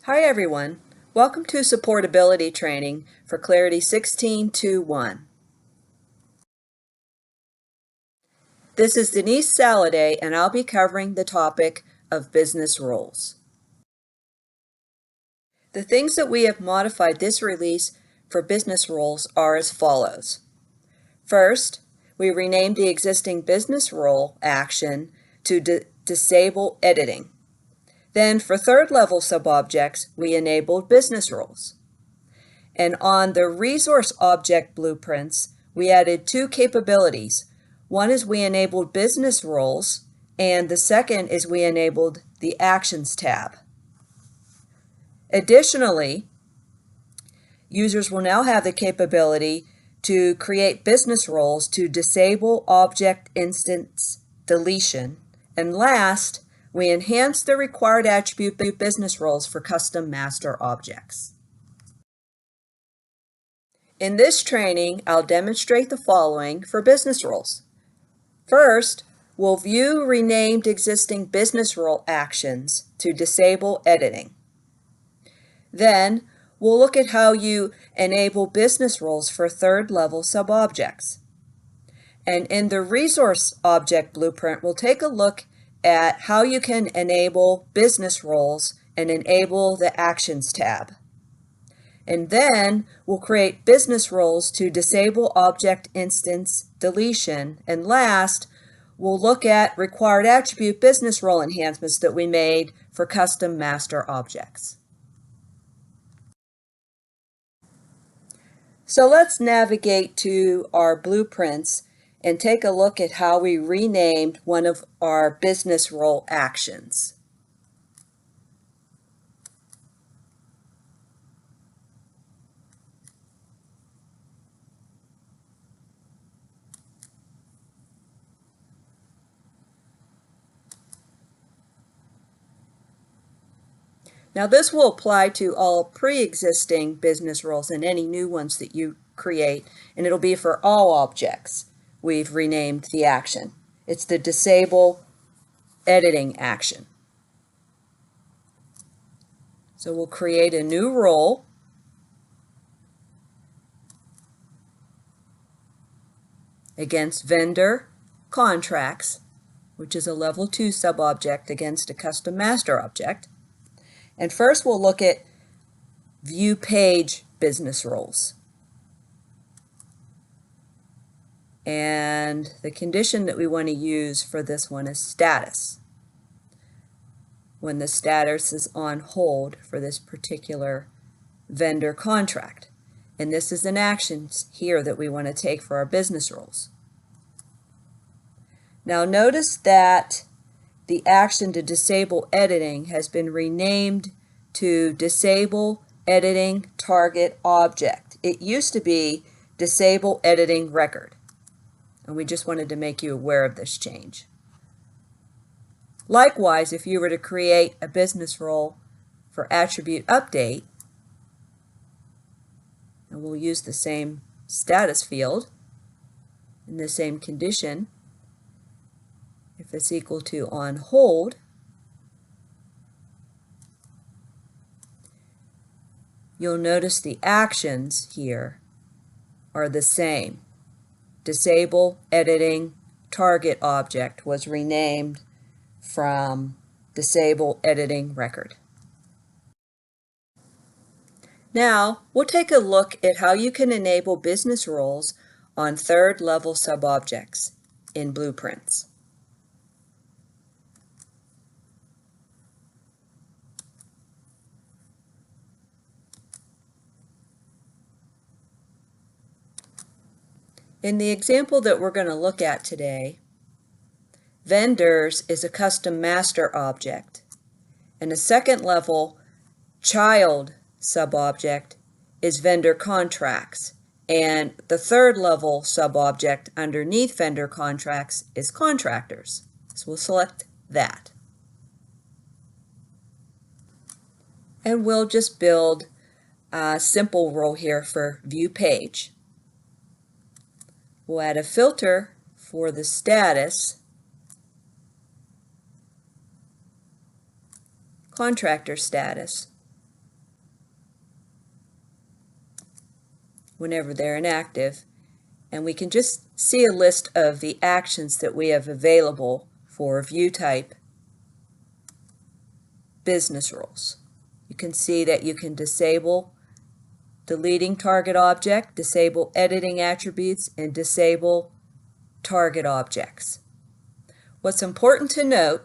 Hi everyone, welcome to Supportability Training for Clarity 16.2.1. This is Denise Saladay and I'll be covering the topic of business rules. The things that we have modified this release for business rules are as follows. First, we renamed the existing business rule action to disable editing. Then for third level subobjects, we enabled business rules. And on the resource object blueprints, we added two capabilities. One is we enabled business rules, and the second is we enabled the Actions tab. Additionally, users will now have the capability to create business rules to disable object instance deletion. And last, we enhanced the required attribute business rules for custom master objects. In this training, I'll demonstrate the following for business rules. First, we'll view renamed existing business rule actions to disable editing. Then, we'll look at how you enable business rules for third-level subobjects. And in the resource object blueprint, we'll take a look at how you can enable business rules and enable the Actions tab. And then we'll create business rules to disable object instance deletion. And last, we'll look at required attribute business rule enhancements that we made for custom master objects. So let's navigate to our blueprints and take a look at how we renamed one of our business rule actions. Now this will apply to all pre-existing business rules and any new ones that you create, and it'll be for all objects. We've renamed the action. It's the disable editing action. So we'll create a new role. Against vendor contracts, which is a level 2 subobject against a custom master object. And first we'll look at view page business rules. And the condition that we want to use for this one is status. When the status is on hold for this particular vendor contract. And this is an action here that we want to take for our business rules. Now notice that the action to disable editing has been renamed to disable editing target object. It used to be disable editing record. And we just wanted to make you aware of this change. Likewise, if you were to create a business rule for attribute update, and we'll use the same status field in the same condition, if it's equal to on hold, you'll notice the actions here are the same. Disable editing target object was renamed from disable editing record. Now, we'll take a look at how you can enable business rules on third-level subobjects in blueprints. In the example that we're going to look at today, vendors is a custom master object, and a second-level child subobject is vendor contracts, and the third-level subobject underneath vendor contracts is contractors. So we'll select that. And we'll just build a simple rule here for view page. We'll add a filter for the status, contractor status, whenever they're inactive, and we can just see a list of the actions that we have available for view type business rules. You can see that you can disable deleting target object, disable editing attributes, and disable target objects. What's important to note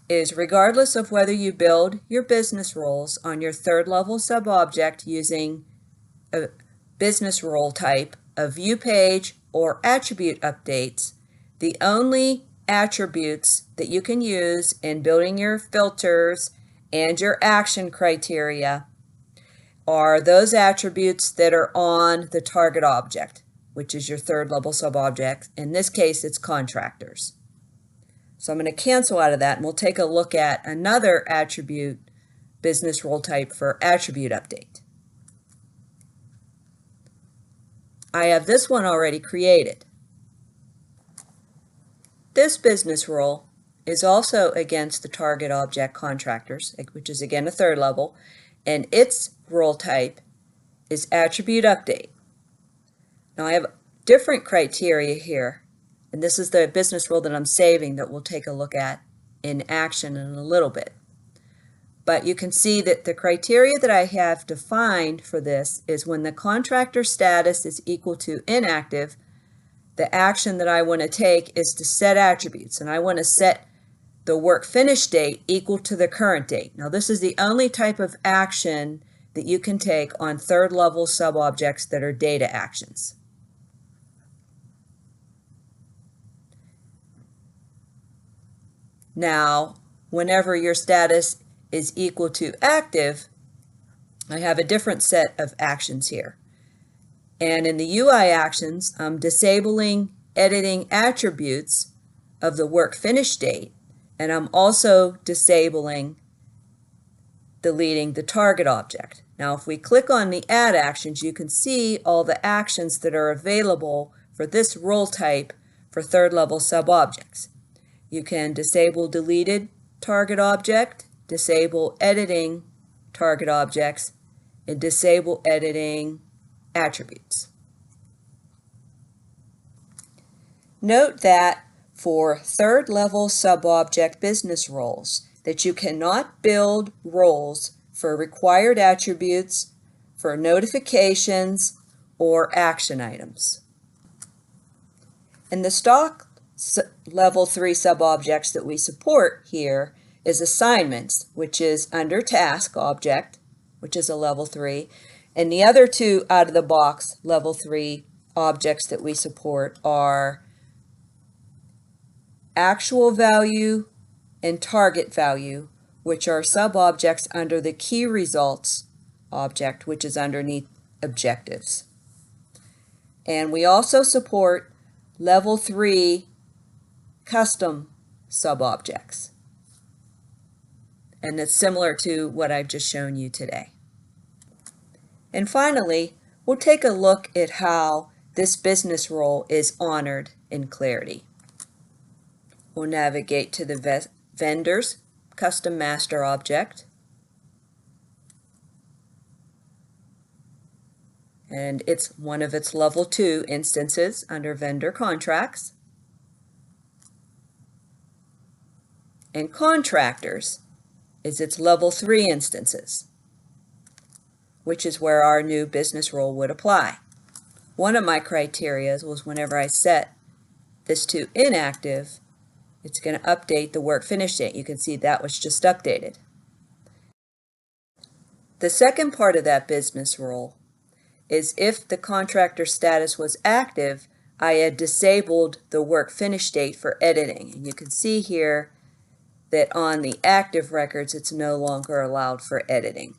is regardless of whether you build your business roles on your third level sub-object using a business role type, a view page, or attribute updates, the only attributes that you can use in building your filters and your action criteria are those attributes that are on the target object, which is your third level sub-object. In this case, it's contractors. So I'm going to cancel out of that, and we'll take a look at another attribute business role type for attribute update. I have this one already created. This business role is also against the target object contractors, which is again a third level, and its role type is attribute update. Now I have different criteria here, and this is the business role that I'm saving that we'll take a look at in action in a little bit. But you can see that the criteria that I have defined for this is when the contractor status is equal to inactive, the action that I want to take is to set attributes, and I want to set the work finish date equal to the current date. Now this is the only type of action that you can take on third level sub-objects that are data actions. Now, whenever your status is equal to active, I have a different set of actions here. And in the UI actions, I'm disabling editing attributes of the work finish date, and I'm also disabling deleting the target object. Now if we click on the add actions, you can see all the actions that are available for this role type for third level sub-objects. You can disable deleted target object, disable editing target objects, and disable editing attributes. Note that for third level sub-object business roles that you cannot build roles for required attributes, for notifications, or action items. And the stock level 3 sub-objects that we support here is assignments, which is under task object, which is a level 3, and the other two out of the box level 3 objects that we support are actual value and target value, which are sub-objects under the key results object, which is underneath objectives. And we also support level 3 custom sub-objects. And it's similar to what I've just shown you today. And finally, we'll take a look at how this business role is honored in Clarity. We'll navigate to the vendor's custom master object. And it's one of its level 2 instances under vendor contracts. And contractors is its level 3 instances, which is where our new business role would apply. One of my criteria was whenever I set this to inactive, it's going to update the work finish date. You can see that was just updated. The second part of that business role is if the contractor status was active, I had disabled the work finish date for editing. And you can see here that on the active records, it's no longer allowed for editing.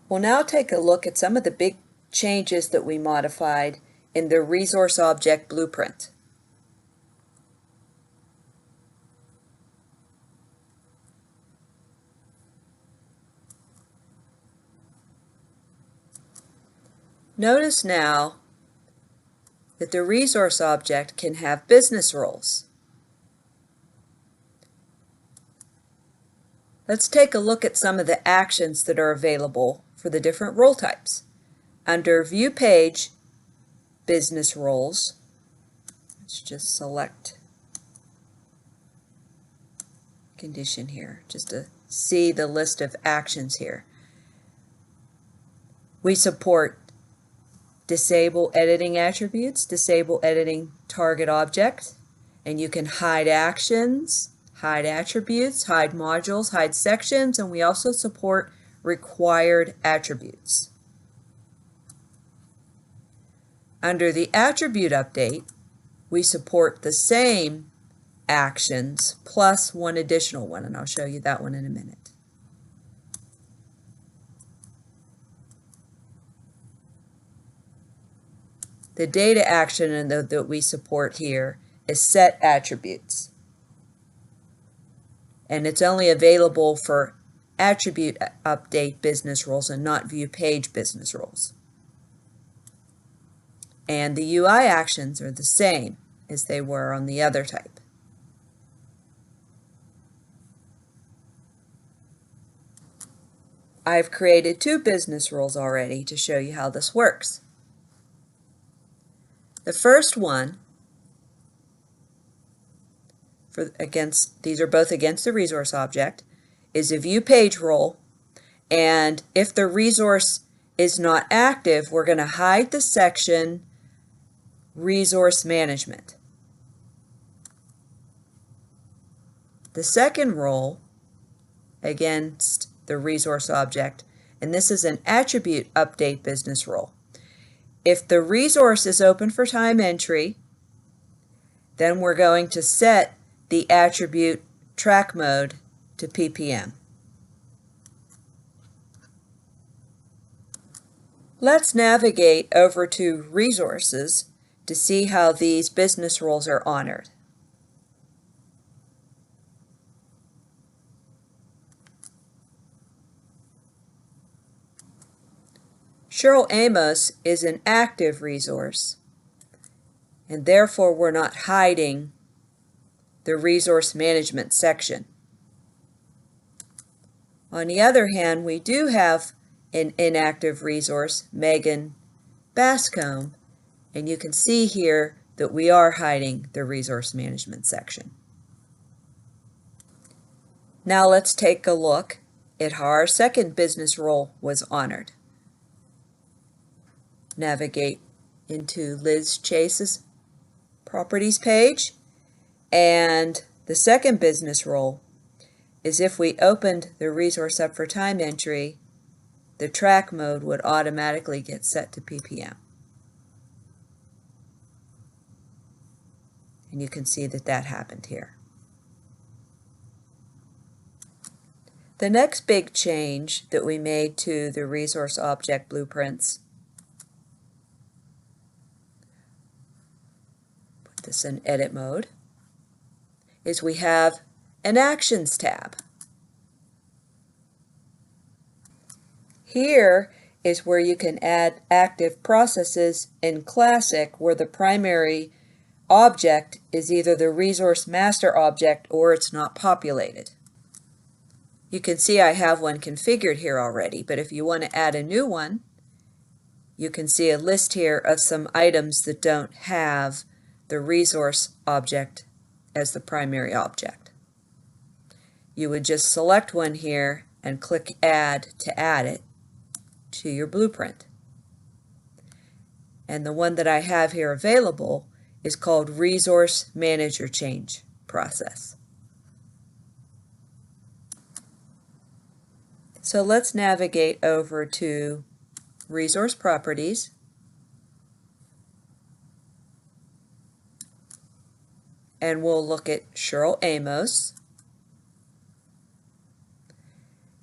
We'll now take a look at some of the big changes that we modified in the resource object blueprint. Notice now that the resource object can have business roles. Let's take a look at some of the actions that are available for the different role types. Under View Page, Business Roles, let's just select condition here just to see the list of actions here. We support disable editing attributes, disable editing target object, and you can hide actions, hide attributes, hide modules, hide sections, and we also support required attributes. Under the attribute update, we support the same actions plus one additional one, and I'll show you that one in a minute. The data action that we support here is set attributes, and it's only available for attribute update business roles and not view page business roles. And the UI actions are the same as they were on the other type. I've created 2 business roles already to show you how this works. The first one, these are both against the resource object, is a view page role, and if the resource is not active, we're going to hide the section Resource Management. The second role against the resource object, and this is an attribute update business role. If the resource is open for time entry, then we're going to set the attribute track mode to PPM. Let's navigate over to Resources to see how these business roles are honored. Cheryl Amos is an active resource, and therefore we're not hiding the resource management section. On the other hand, we do have an inactive resource, Megan Bascombe, and you can see here that we are hiding the resource management section. Now let's take a look at how our second business role was honored. Navigate into Liz Chase's properties page, and the second business role is if we opened the resource up for time entry, the track mode would automatically get set to PPM. And you can see that that happened here. The next big change that we made to the resource object blueprints, put this in edit mode, is we have an Actions tab. Here is where you can add active processes in Classic, where the primary object is either the resource master object or it's not populated. You can see I have one configured here already, but if you want to add a new one, you can see a list here of some items that don't have the resource object as the primary object. You would just select one here and click Add to add it to your blueprint. And the one that I have here available is called Resource Manager Change Process. So let's navigate over to Resource Properties, and we'll look at Cheryl Amos.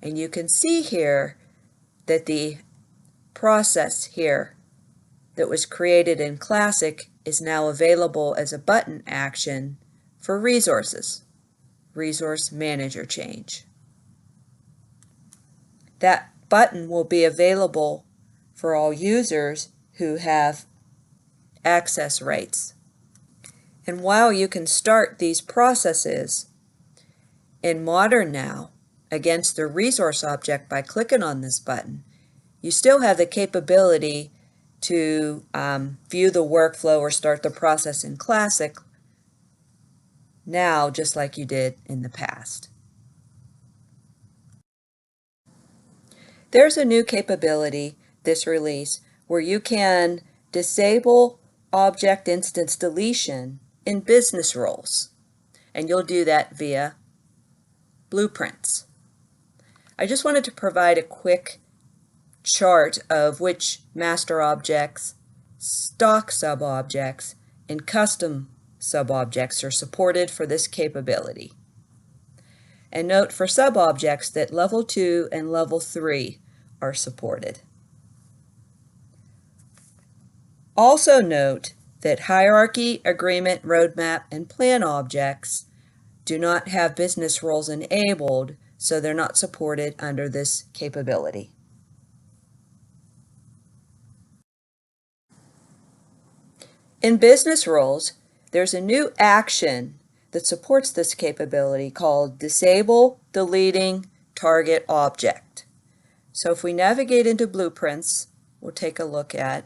And you can see here that the process here that was created in Classic is now available as a button action for resources, Resource Manager Change. That button will be available for all users who have access rights. And while you can start these processes in Modern now against the resource object by clicking on this button, you still have the capability to view the workflow or start the process in Classic now, just like you did in the past. There's a new capability, this release, where you can disable object instance deletion in business roles, and you'll do that via blueprints. I just wanted to provide a quick chart of which master objects, stock subobjects, and custom subobjects are supported for this capability. And note for subobjects that level 2 and level 3 are supported. Also note that hierarchy, agreement, roadmap, and plan objects do not have business roles enabled, so they're not supported under this capability. In business roles, there's a new action that supports this capability called Disable Deleting Target Object. So if we navigate into Blueprints, we'll take a look at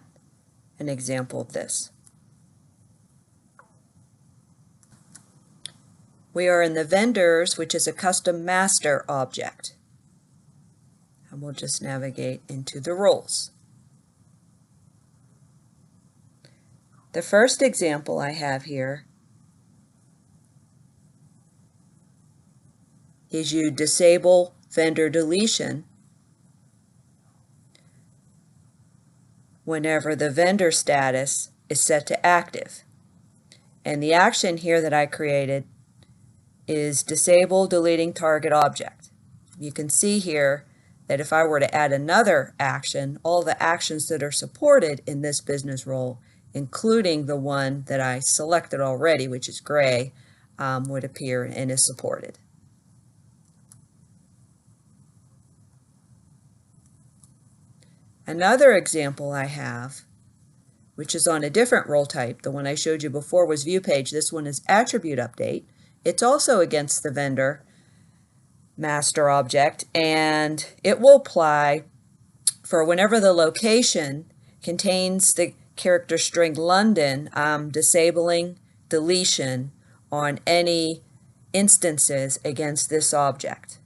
an example of this. We are in the Vendors, which is a custom master object. And we'll just navigate into the roles. The first example I have here is you disable vendor deletion whenever the vendor status is set to active. And the action here that I created is disable deleting target object. You can see here that if I were to add another action, all the actions that are supported in this business role, including the one that I selected already, which is gray, would appear and is supported. Another example I have, which is on a different role type, the one I showed you before was view page. This one is attribute update. It's also against the vendor master object, and it will apply for whenever the location contains the character string London, disabling deletion on any instances against this object.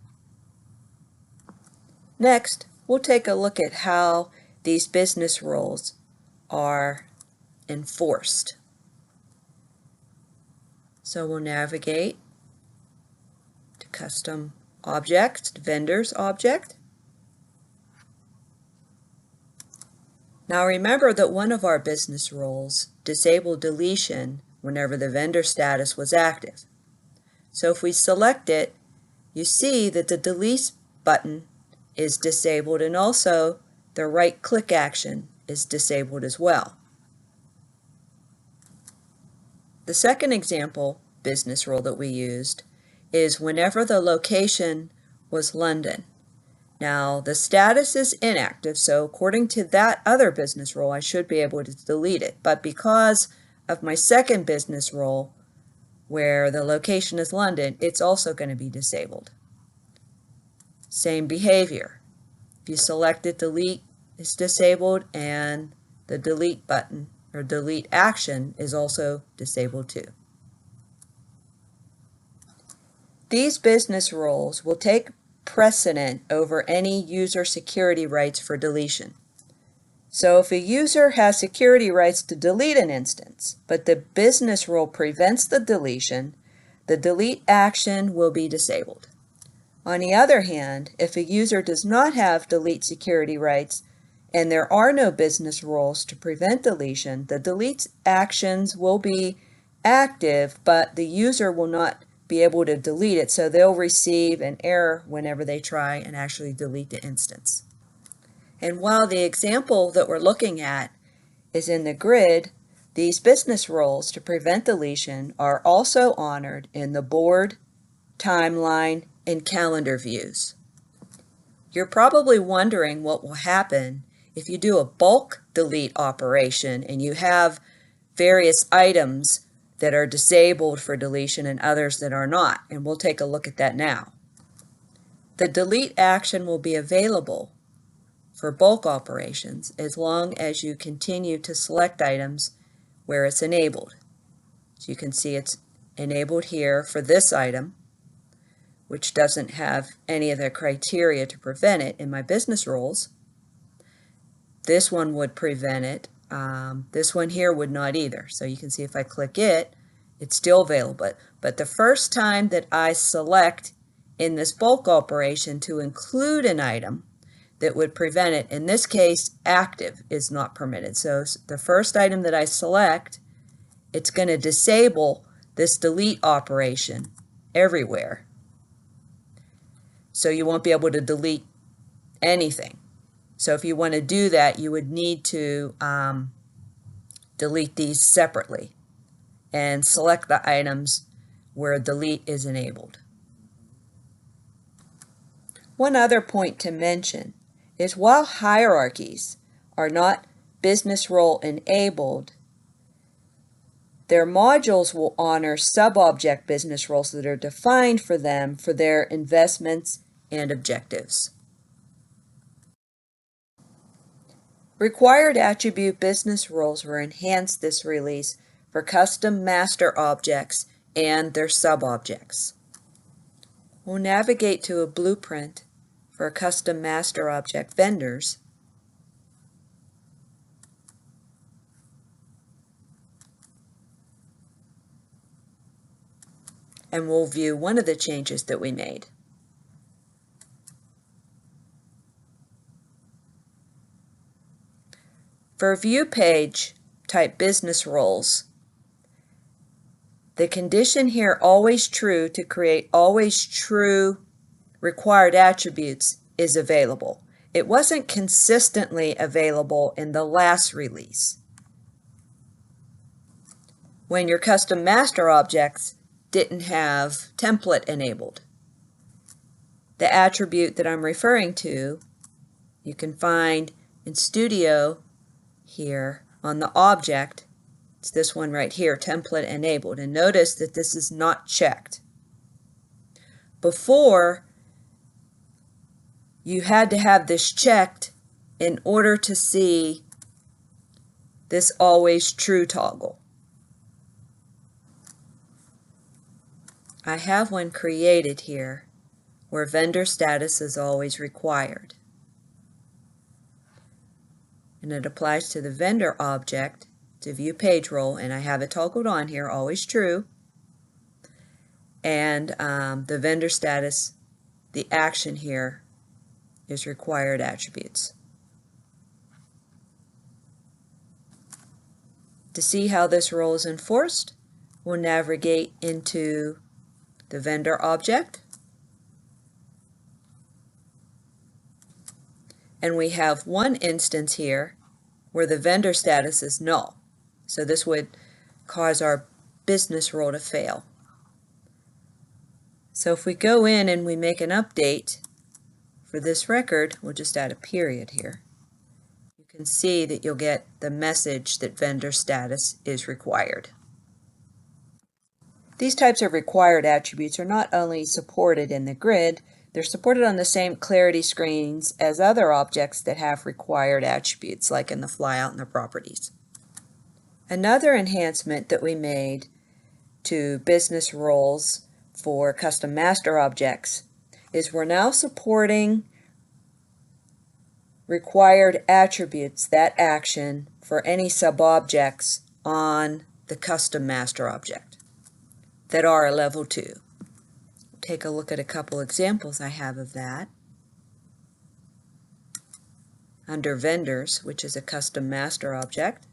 Next, we'll take a look at how these business roles are enforced. So we'll navigate to Custom Objects, Vendors Object. Now remember that one of our business roles disabled deletion whenever the vendor status was active. So if we select it, you see that the Delete button is disabled, and also the right-click action is disabled as well. The second example business role that we used is whenever the location was London. Now the status is inactive, so according to that other business role I should be able to delete it, but because of my second business role where the location is London, it's also going to be disabled. Same behavior. If you select it, delete is disabled, and the delete button or delete action is also disabled too. These business roles will take precedent over any user security rights for deletion. So if a user has security rights to delete an instance, but the business role prevents the deletion, the delete action will be disabled. On the other hand, if a user does not have delete security rights and there are no business roles to prevent deletion, the delete actions will be active, but the user will not be able to delete it, so they'll receive an error whenever they try and actually delete the instance. And while the example that we're looking at is in the grid, these business roles to prevent deletion are also honored in the board, timeline, and calendar views. You're probably wondering what will happen if you do a bulk delete operation and you have various items that are disabled for deletion and others that are not, and we'll take a look at that now. The delete action will be available for bulk operations as long as you continue to select items where it's enabled. So you can see it's enabled here for this item, which doesn't have any of the criteria to prevent it in my business rules. This one would prevent it. This one here would not either. So you can see if I click it, it's still available. But the first time that I select in this bulk operation to include an item that would prevent it, in this case, active is not permitted. So the first item that I select, it's going to disable this delete operation everywhere. So you won't be able to delete anything. So if you want to do that, you would need to delete these separately and select the items where delete is enabled. One other point to mention is while hierarchies are not business role enabled, their modules will honor sub-object business roles that are defined for them for their investments and objectives. Required attribute business roles were enhanced this release for custom master objects and their sub-objects. We'll navigate to a blueprint for custom master object vendors. And we'll view one of the changes that we made. For view page type business roles, the condition here always true to create always true required attributes is available. It wasn't consistently available in the last release, when your custom master objects didn't have template enabled. The attribute that I'm referring to, you can find in Studio here on the object. It's this one right here, template enabled. And notice that this is not checked. Before, you had to have this checked in order to see this always true toggle. I have one created here where vendor status is always required. And it applies to the vendor object to view page role, and I have it toggled on here, always true. And the vendor status, the action here is required attributes. To see how this role is enforced, we'll navigate into the vendor object. And we have one instance here where the vendor status is null. So this would cause our business role to fail. So if we go in and we make an update for this record, we'll just add a period here. You can see that you'll get the message that vendor status is required. These types of required attributes are not only supported in the grid, they're supported on the same clarity screens as other objects that have required attributes, like in the flyout and the properties. Another enhancement that we made to business roles for custom master objects is we're now supporting required attributes, that action, for any sub-objects on the custom master object that are a level 2. Take a look at a couple examples I have of that. Under vendors, which is a custom master object,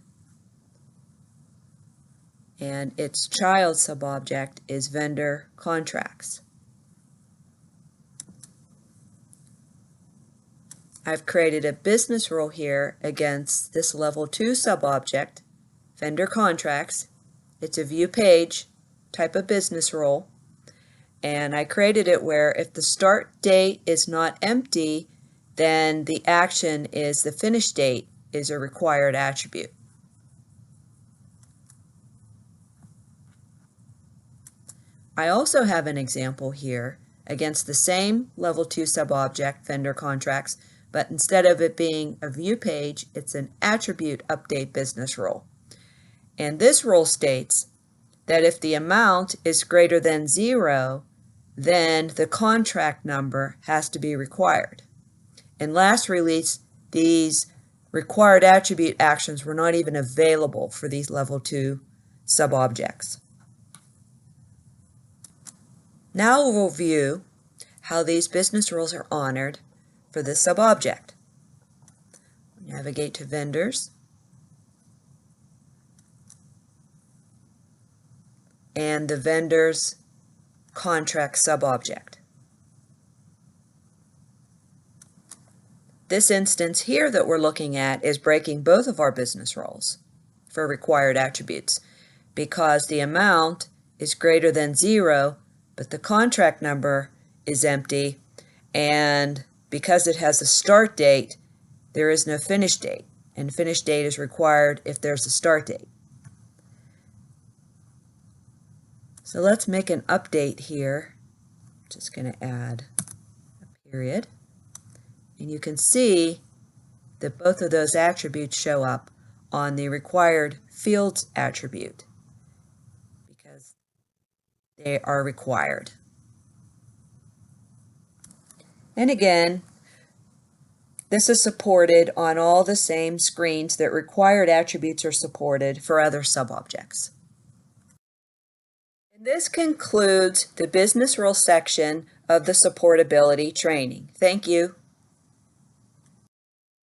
and its child sub-object is vendor contracts. I've created a business role here against this level 2 sub-object, vendor contracts. It's a view page type of business role. And I created it where if the start date is not empty, then the action is the finish date is a required attribute. I also have an example here against the same level 2 sub-object, vendor contracts, but instead of it being a view page, it's an attribute update business rule. And this rule states that if the amount is greater than 0, then the contract number has to be required. In last release, these required attribute actions were not even available for these level 2 subobjects. Now we'll view how these business rules are honored for this subobject. Navigate to Vendors and the Vendors Contract subobject. This instance here that we're looking at is breaking both of our business roles for required attributes because the amount is greater than 0, but the contract number is empty, and because it has a start date, there is no finish date, and finish date is required if there's a start date. So let's make an update here. Just going to add a period. And you can see that both of those attributes show up on the required fields attribute because they are required. And again, this is supported on all the same screens that required attributes are supported for other subobjects. And this concludes the business rule section of the supportability training. Thank you.